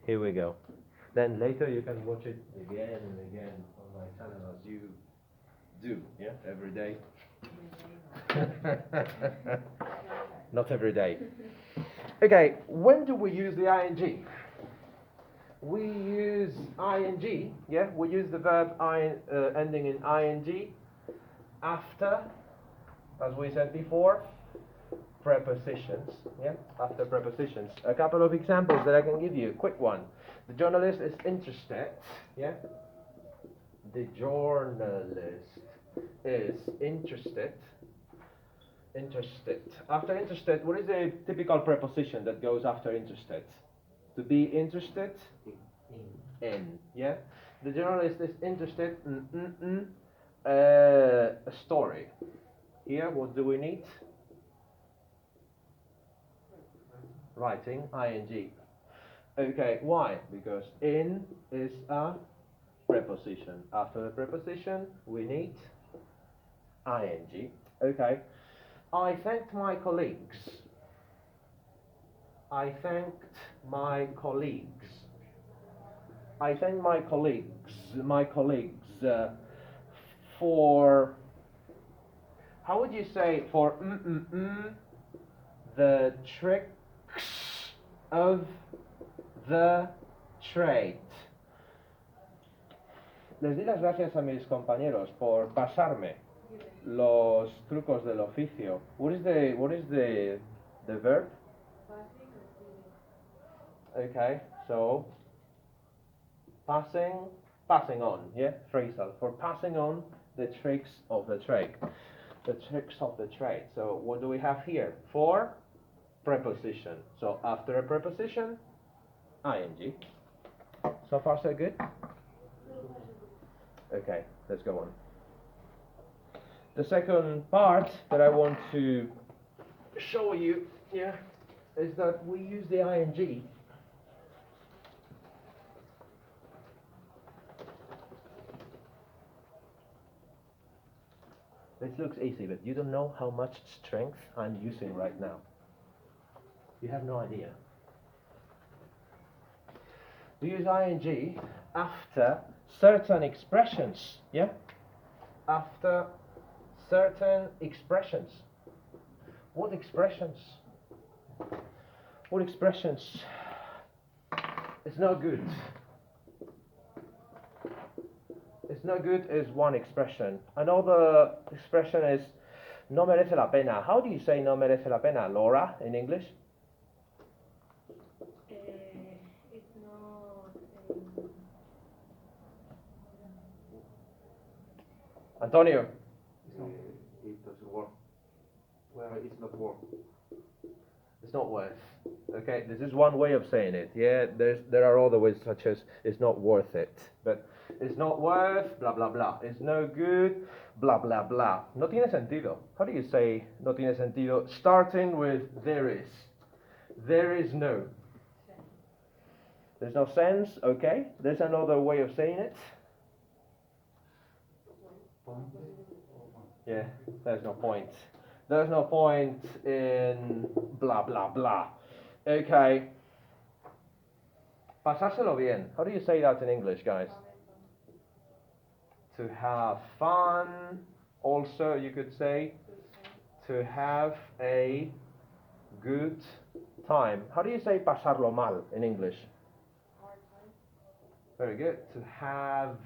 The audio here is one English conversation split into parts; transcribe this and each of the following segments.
Here we go. Then later you can watch it again and again on my channel as you do, yeah, every day. Not every day. Okay, when do we use the ing? We use ing, yeah, we use the verb ending in ing after, as we said before, prepositions, yeah, after prepositions. A couple of examples that I can give you, quick one. The journalist is interested, yeah, the journalist is interested. After interested, what is the typical preposition that goes after interested? To be interested in, yeah? The journalist is interested in a story. Here, what do we need? Writing, ing. Okay, why? Because in is a preposition. After the preposition, we need ing. Okay. I thanked my colleagues. I thanked my colleagues. I thank my colleagues for, how would you say, for the tricks of the trade. Les di las gracias a mis compañeros por pasarme los trucos del oficio. What is the verb? Okay, so passing on, yeah, phrasal, for passing on the tricks of the trade. The tricks of the trade. So what do we have here? For preposition. So after a preposition, ing. So far so good? Okay, let's go on. The second part that I want to show you, yeah, is that we use the ing This looks easy, but you don't know how much strength I'm using right now. You have no idea. We use ing after certain expressions, yeah? After certain expressions. What expressions? What expressions? It's no good. It's no good is one expression. Another expression is no merece la pena. How do you say no merece la pena, Laura, in English? It's not. Antonio? It doesn't work. Well, it's not work. It's not worth. Okay, this is one way of saying it. Yeah, there are other ways such as it's not worth it. But it's not worth, blah, blah, blah. It's no good, blah, blah, blah. No tiene sentido. How do you say no tiene sentido? Starting with there is. There is no. There's no sense, okay? There's another way of saying it. Yeah, there's no point. There's no point in blah, blah, blah. Okay. Pasárselo bien. How do you say that in English, guys? To have fun. Also, you could say to have a good time. How do you say pasarlo mal in English? Very good. To have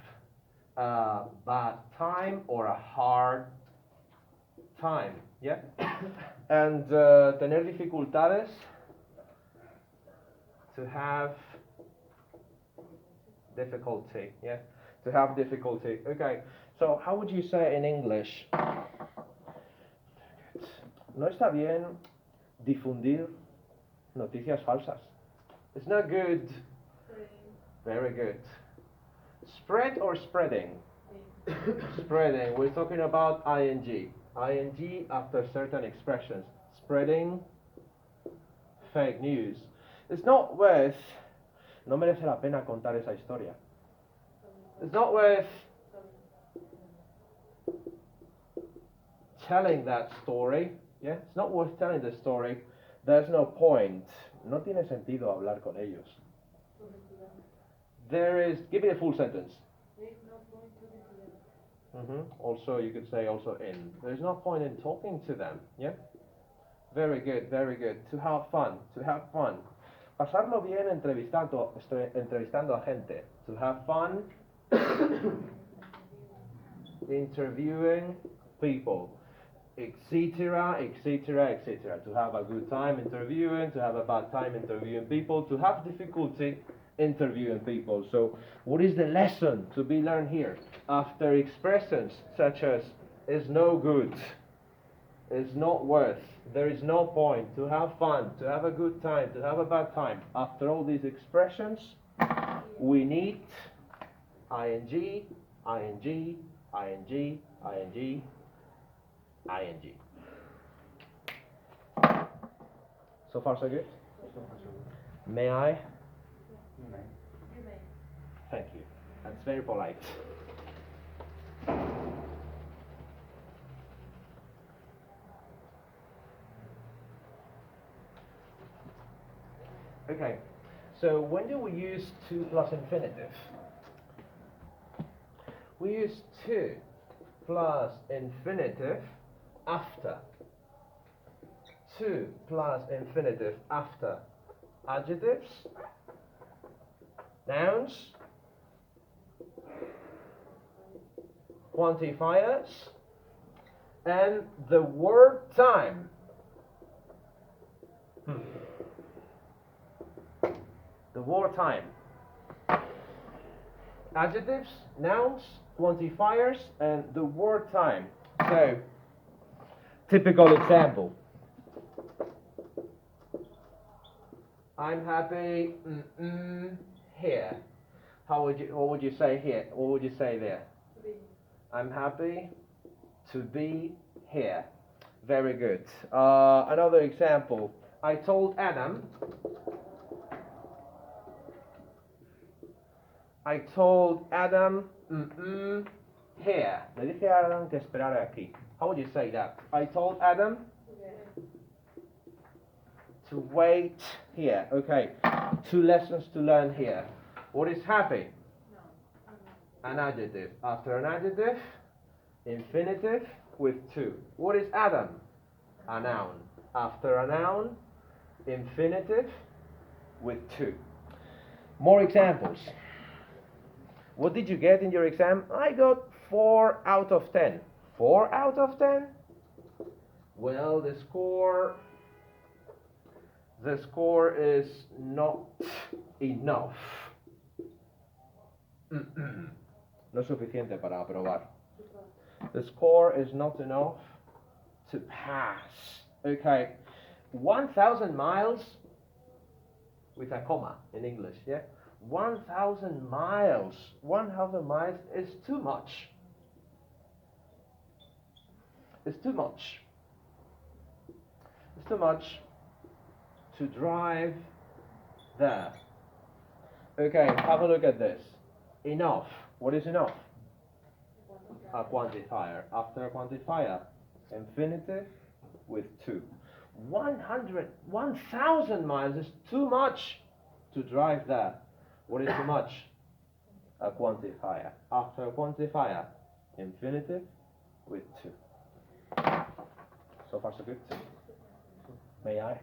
a bad time or a hard time. Yeah? And tener dificultades. To have difficulty. Yeah? To have difficulty. Okay. So, how would you say in English? No está bien difundir noticias falsas. It's not good. Very good. Spread or spreading? Spreading. We're talking about ing. ing after certain expressions. Spreading fake news. It's not worth. No merece la pena contar esa historia. It's not worth telling that story. Yeah, it's not worth telling the story. There's no point. No tiene sentido hablar con ellos. There is, give me a full sentence. There is no point to the Also, you could say also in. There's no point in talking to them. Yeah? Very good, very good. To have fun, to have fun. Pasarlo bien entrevistando a gente. To have fun interviewing people. Etc., etc., etc. To have a good time interviewing, to have a bad time interviewing people, to have difficulty interviewing people. So, what is the lesson to be learned here? After expressions such as is no good, is not worth, there is no point, to have fun, to have a good time, to have a bad time. After all these expressions, we need ing, ing, ing, ing, ing. So far so good? May I? You may. You may. Thank you. That's very polite. Okay, so when do we use to plus infinitive? We use to plus infinitive after. To plus infinitive after adjectives, nouns, quantifiers, and the word time. The word time. Adjectives, nouns, quantifiers, and the word time. So, typical example. I'm happy here. What would you say here? What would you say there? To be. I'm happy to be here. Very good. Another example. I told Adam. Here. Le dije a Adam que esperara aquí. How would you say that? I told Adam to wait here. Okay. 2 lessons to learn here. What is happy? No. An adjective. After an adjective, infinitive with to. What is Adam? A noun. After a noun, infinitive with to. More examples. What did you get in your exam? I got 4 out of 10. 4 out of 10? Well, the score is not enough. No es suficiente para aprobar. The score is not enough to pass. Okay. 1,000 miles with a comma in English, yeah? 1,000 miles. 1,000 miles is too much. It's too much. It's too much to drive there. Okay, have a look at this. Enough. What is enough? A quantifier. After a quantifier, infinitive with to. 1,000 miles is too much to drive there. What is too much? A quantifier. After a quantifier, infinitive with to. So far so good. May I?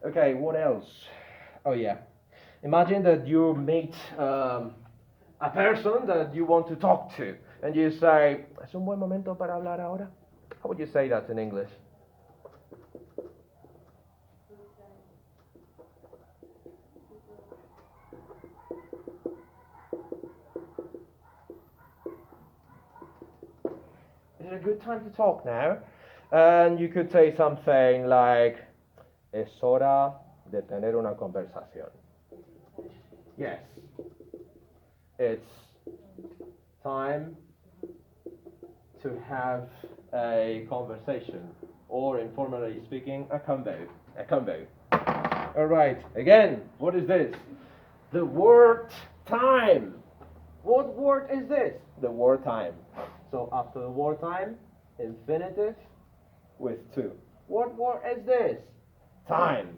Okay, what else? Oh yeah. Imagine that you meet a person that you want to talk to, and you say, ¿Es un buen momento para hablar ahora? How would you say that in English? Is it a good time to talk now? And you could say something like, Es hora de tener una conversación. Yes. It's time to have a conversation, or informally speaking, a combo. A combo. Alright, again, what is this? The word time. What word is this? The word time. So after the word time, infinitive with to. What word is this? Time.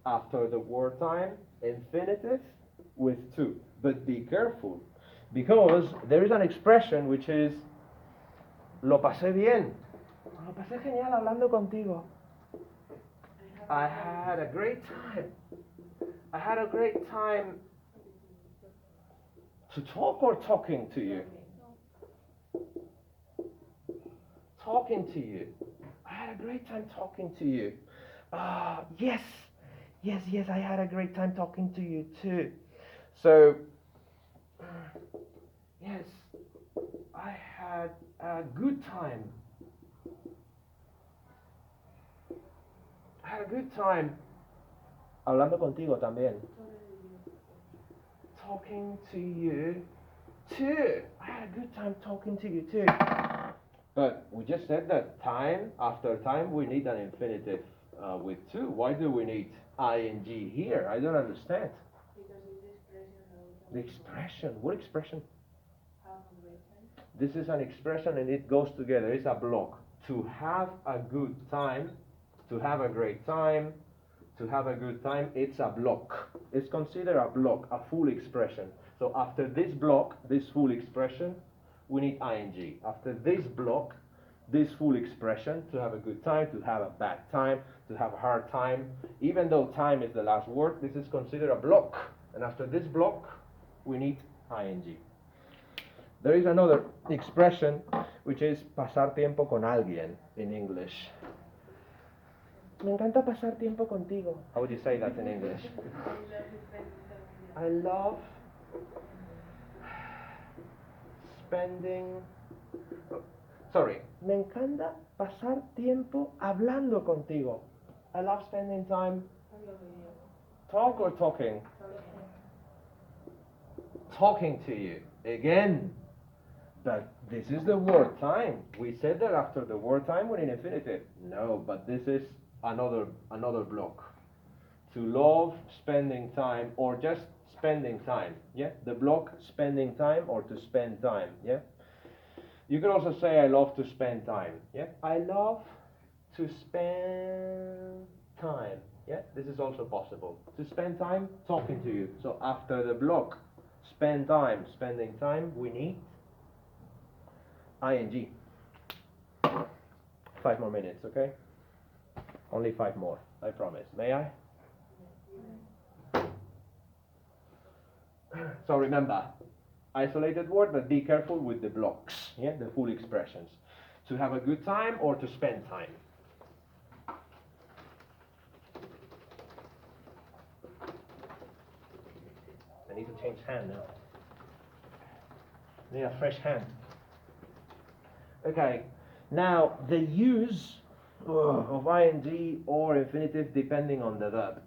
After the word time, infinitive with to. But be careful, because there is an expression which is lo pasé bien. Lo pasé genial hablando contigo. I had a great time. I had a great time to talk or talking to you. Talking to you. I had a great time talking to you. Yes, I had a great time talking to you too. So, yes, I had a good time. I had a good time hablando contigo también. Talking to you too. I had a good time talking to you too. But we just said that time after time we need an infinitive with to. Why do we need ing here? I don't understand. Because it's The expression. What expression? have a great time. This is an expression and it goes together. It's a block. To have a good time, to have a great time, to have a good time, it's a block. It's considered a block, a full expression. So after this block, this full expression, we need ing. After this block, this full expression, to have a good time, to have a bad time, to have a hard time, even though time is the last word, this is considered a block. And after this block, we need ing. There is another expression which is pasar tiempo con alguien in English. Me encanta pasar tiempo contigo. How would you say that in English? I love spending. Sorry. Me encanta pasar tiempo hablando contigo. I love spending time. Talk or talking? Talking to you. Again. But this is the word time. We said that after the word time we need infinitive. No, but this is another block. To love spending time or just spending time. Yeah? The block spending time or to spend time. Yeah? You can also say I love to spend time. Yeah? I love to spend time. Yeah? This is also possible. To spend time talking to you. So after the block spend time, spending time, we need ing. 5 more minutes, okay? Only 5 more, I promise. May I? So remember, isolated word, but be careful with the blocks, yeah, the full expressions. To have a good time or to spend time. I need to change hand now. Need a fresh hand. Okay, now the use of ing or infinitive depending on the verb.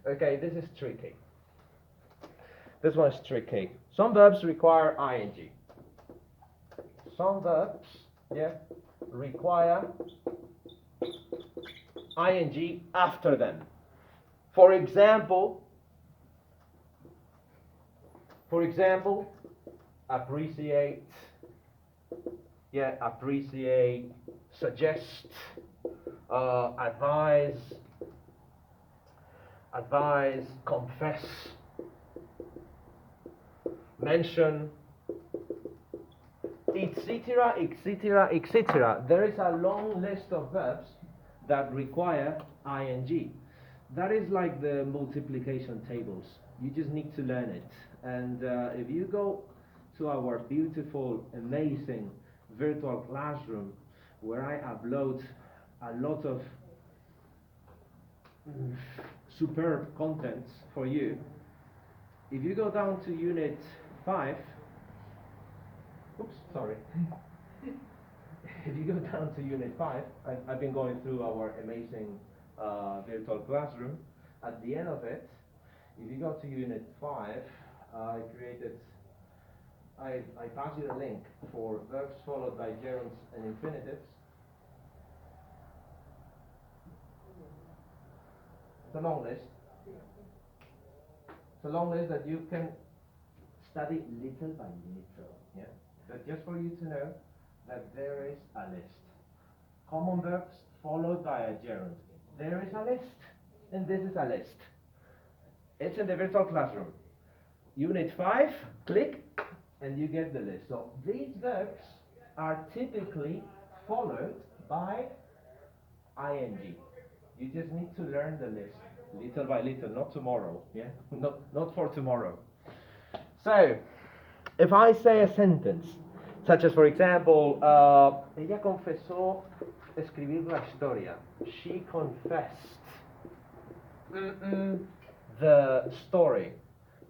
Okay, this is tricky. This one is tricky. Some verbs require ing. Some verbs, yeah, require ing after them. For example, appreciate, yeah, appreciate, suggest, advise, confess, mention, etc., etc., etc. There is a long list of verbs that require ing. That is like the multiplication tables. You just need to learn it. And if you go to our beautiful, amazing virtual classroom where I upload a lot of superb contents for you, if you go down to unit 5, oops, sorry. If you go down to unit 5, I've been going through our amazing virtual classroom. At the end of it, if you go to unit 5, I pass you the link for verbs followed by gerunds and infinitives. It's a long list. It's a long list that you can study little by little. Yeah? But just for you to know that there is a list. Common verbs followed by a gerund. There is a list, and this is a list. It's in the virtual classroom. Unit 5, click, and you get the list. So these verbs are typically followed by ing. You just need to learn the list, little by little, not tomorrow, yeah? Not for tomorrow. So, if I say a sentence, such as, for example, ella confesó escribir la historia. She confessed the story.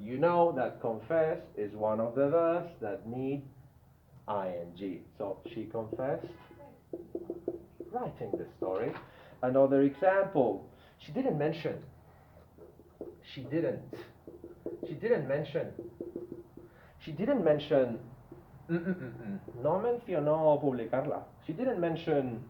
You know that confess is one of the verbs that need ing. So, she confessed writing the story. Another example, she didn't mention. She didn't mention. No mencionó publicarla. She didn't mention.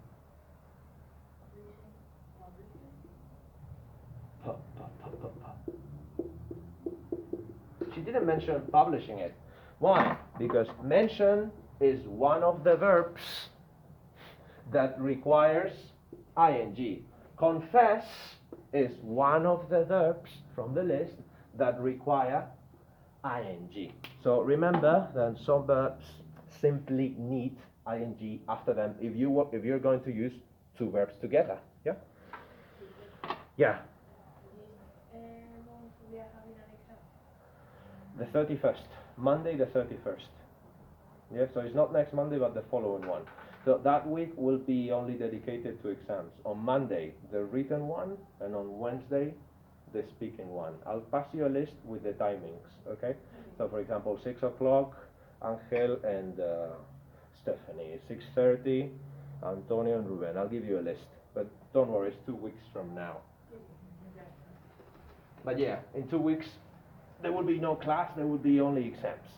She didn't mention publishing it. Why? Because mention is one of the verbs that requires ing. Confess is one of the verbs from the list that require ing. So remember that some verbs simply need ing after them if you're going to use two verbs together. Yeah? Yeah. This month we are having an exam. The 31st. Monday the 31st. Yeah, so it's not next Monday but the following one. So that week will be only dedicated to exams. On Monday, the written one, and on Wednesday, the speaking one. I'll pass you a list with the timings, okay? So for example, 6 o'clock, Angel and Stephanie. 6:30, Antonio and Ruben. I'll give you a list. But don't worry, it's 2 weeks from now. But yeah, in 2 weeks, there will be no class, there will be only exams.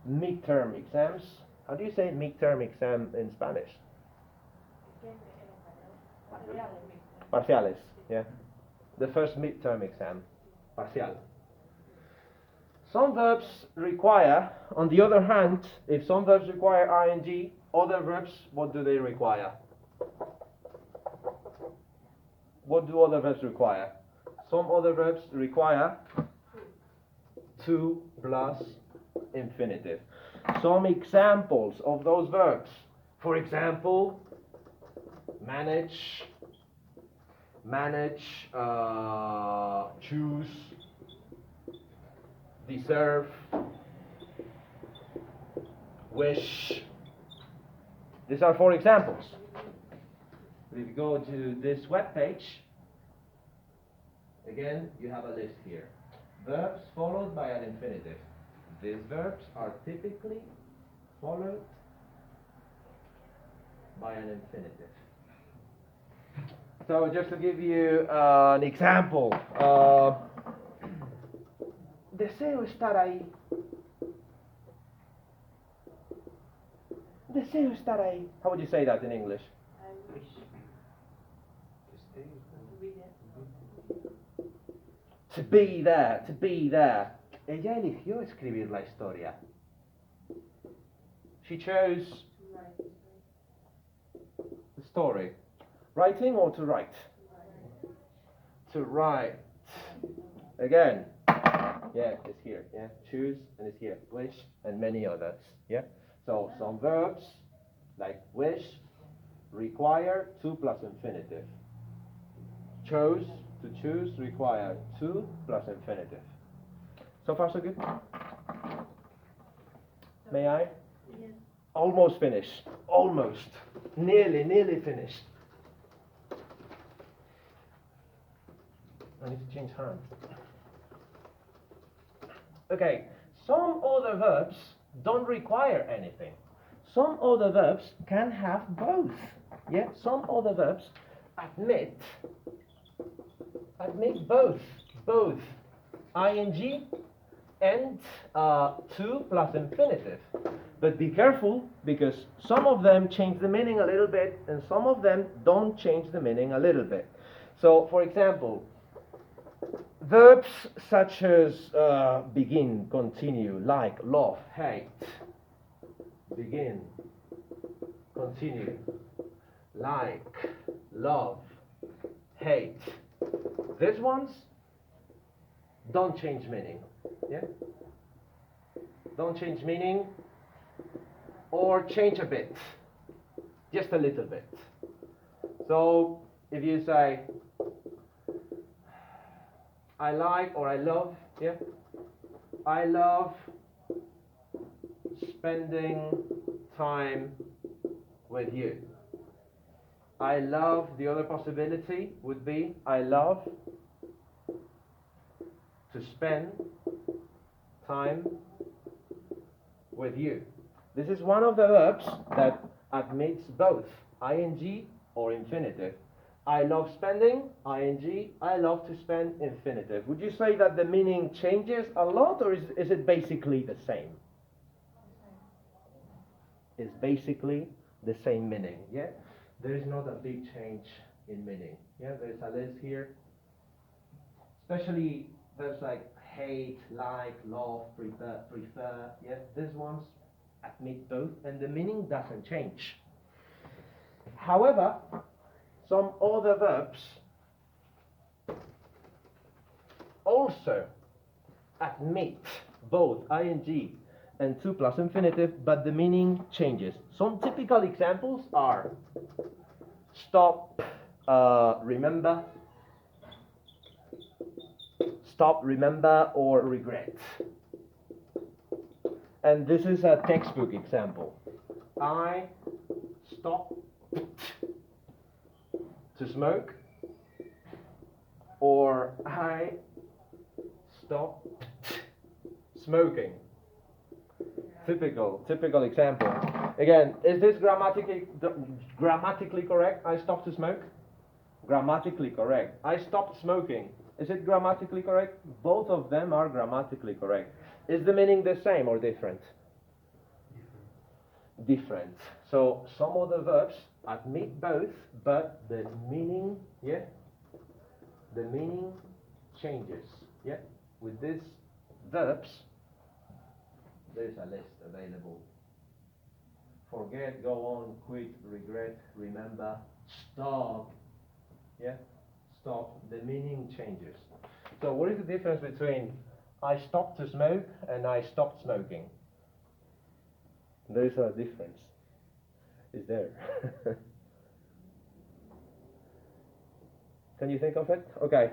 Midterm exams. How do you say midterm exam in Spanish? Parciales, yeah. The first midterm exam, parcial. Some verbs require, on the other hand, if some verbs require ing, other verbs, what do they require? What do other verbs require? Some other verbs require to plus infinitive. Some examples of those verbs. For example, manage, choose, deserve, wish. These are 4 examples. If you go to this web page, again, you have a list here. Verbs followed by an infinitive. These verbs are typically followed by an infinitive. So just to give you an example, deseo estar ahí. Deseo estar ahí. How would you say that in English? I wish To be there, to be there. Ella eligió escribir la historia. She chose to write. the story. Writing or to write? To write. Again. Yeah, it's here. Yeah, choose and it's here. Wish and many others. Yeah. So some verbs like wish require to plus infinitive. Chose, to choose, require to plus infinitive. So far so good? May I? Yes. Almost finished. Almost. Nearly finished. I need to change hand. Okay, some other verbs don't require anything. Some other verbs can have both. Yeah, some other verbs admit both ing and to plus infinitive. But be careful, because some of them change the meaning a little bit and some of them don't change the meaning a little bit. So, for example, verbs such as begin, continue, like, love, hate. Begin, continue, like, love, hate. These ones don't change meaning. Yeah? Don't change meaning or change a bit. Just a little bit. So if you say I like or I love, yeah? I love spending time with you. I love, the other possibility would be I love to spend time with you. This is one of the verbs that admits both ing or infinitive. I love spending, ing, I love to spend, infinitive. Would you say that the meaning changes a lot, or is it basically the same? It's basically the same meaning, yeah? There is not a big change in meaning, yeah? There's a list here, especially verbs like hate, like, love, prefer, yeah? These ones admit both, and the meaning doesn't change. However, some other verbs also admit both ing and to plus infinitive, but the meaning changes. Some typical examples are stop, remember, or regret. And this is a textbook example. I stopped to smoke, or I stopped smoking. Typical example. Again, is this grammatically correct? I stopped to smoke? Grammatically correct. I stopped smoking. Is it grammatically correct? Both of them are grammatically correct. Is the meaning the same or different? Different. So some of the verbs admit both, but the meaning, yeah, the meaning changes. Yeah, with these verbs, there's a list available. Forget, go on, quit, regret, remember, stop. Yeah, stop. The meaning changes. So what is the difference between I stopped to smoke and I stopped smoking? There is a difference. Is there? Can you think of it? Okay.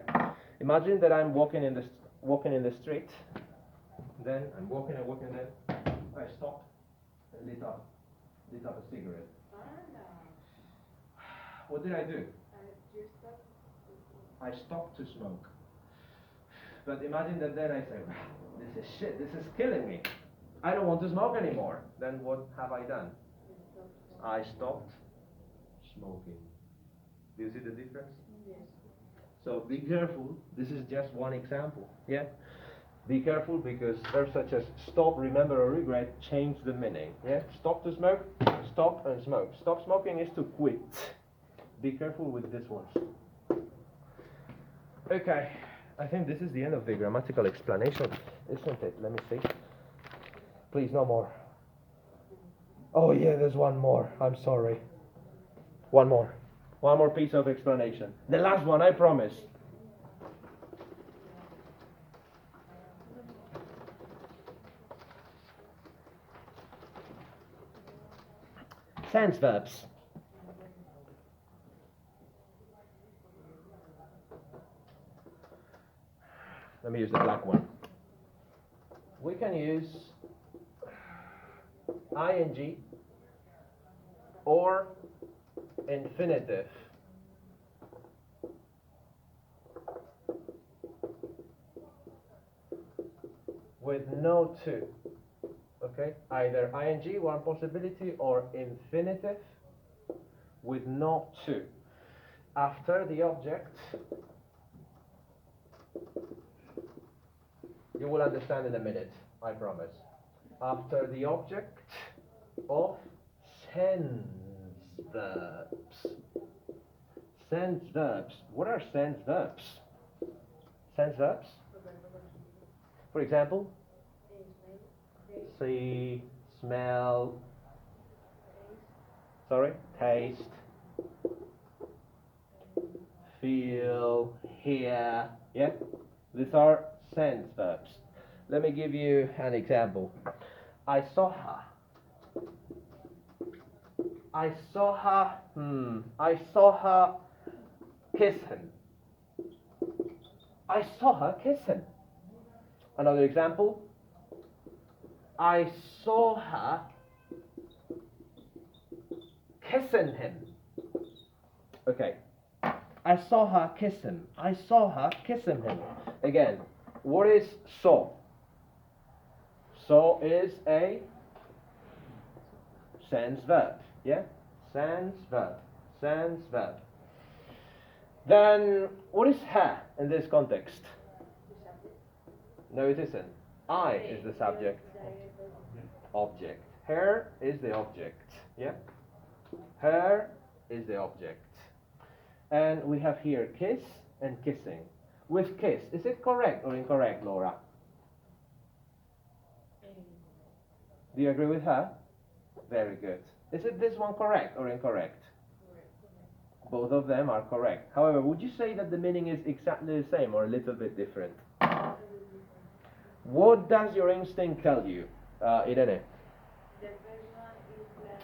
Imagine that I'm walking in the street. Then I'm walking, then I stop and lit up a cigarette. What did I do? I stopped to smoke. But imagine that then I say, this is shit, this is killing me. I don't want to smoke anymore. Then what have I done? I stopped smoking. Do you see the difference? Yes. So be careful. This is just one example. Yeah? Be careful because verbs such as stop, remember, or regret change the meaning. Yeah? Stop to smoke, stop and smoke. Stop smoking is to quit. Be careful with this one. Okay. I think this is the end of the grammatical explanation, isn't it? Let me see. Please, no more. Oh yeah, there's one more. I'm sorry. One more. One more piece of explanation. The last one, I promise. Sense verbs. Let me use the black one. We can use ing or infinitive with no to. Okay? Either ing, one possibility, or infinitive with no to. After the object, you will understand in a minute, I promise. After the object of sense verbs. Sense verbs. What are sense verbs? Sense verbs? For example, see, smell, sorry, taste, feel, hear, yeah? These are sense verbs. Let me give you an example. I saw her. I saw her, I saw her kiss him. I saw her kiss him. Another example. I saw her kissing him. Okay. I saw her kiss him. I saw her kissing him. Again, what is saw? Saw is a sense verb. Yeah? Sense verb. Sense verb. Then, what is her in this context? No, it isn't. I is the subject. Object. Her is the object. Yeah? Her is the object. And we have here kiss and kissing. With kiss, is it correct or incorrect, Laura? Do you agree with her? Very good. Is it this one correct or incorrect? Both of them are correct. However, would you say that the meaning is exactly the same or a little bit different? What does your instinct tell you, Irene? The first one is like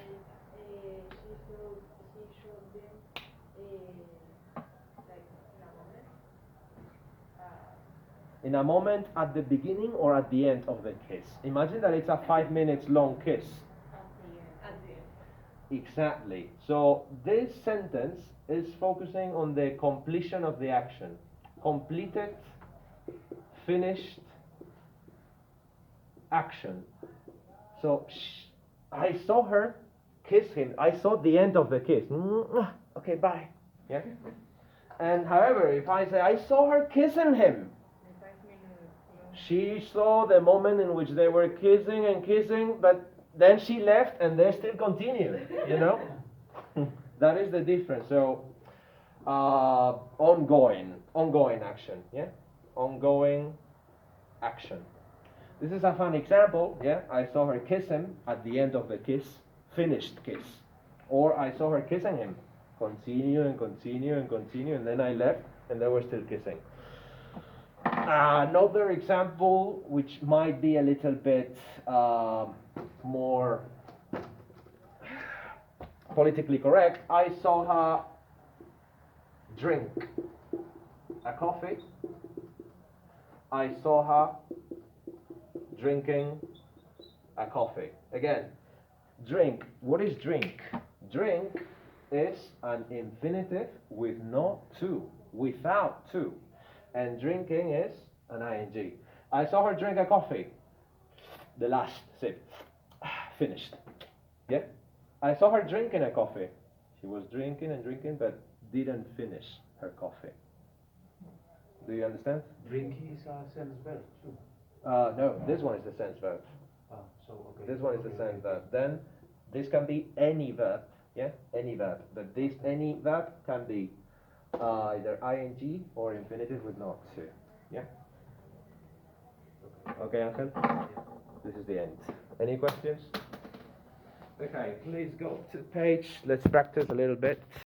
she showed them like In a moment at the beginning or at the end of the kiss. Imagine that it's a 5 minutes long kiss. at the end. Exactly. So this sentence is focusing on the completion of the action. Completed, finished, action. So I saw her kiss him. I saw the end of the kiss. Okay, bye. Yeah. And however, if I say I saw her kissing him, she saw the moment in which they were kissing and kissing, but then she left and they still continued. You know, that is the difference. So ongoing action. Yeah, ongoing action. This is a fun example, yeah? I saw her kiss him at the end of the kiss, finished kiss. Or I saw her kissing him, continue and continue and continue, and then I left and they were still kissing. Another example, which might be a little bit more politically correct, I saw her drink a coffee. I saw her drinking a coffee. Again, drink. What is drink? Drink is an infinitive with no to, without to. And drinking is an ing. I saw her drink a coffee. The last sip. Finished. Yeah? I saw her drinking a coffee. She was drinking and drinking, but didn't finish her coffee. Do you understand? Drinking is a sense verb too. No, this one is the sense verb. So okay. This one is the sense verb. Then this can be any verb, yeah, any verb. But this any verb can be either ing or infinitive with not to, yeah. Okay, Uncle. This is the end. Any questions? Okay, please go to the page. Let's practice a little bit.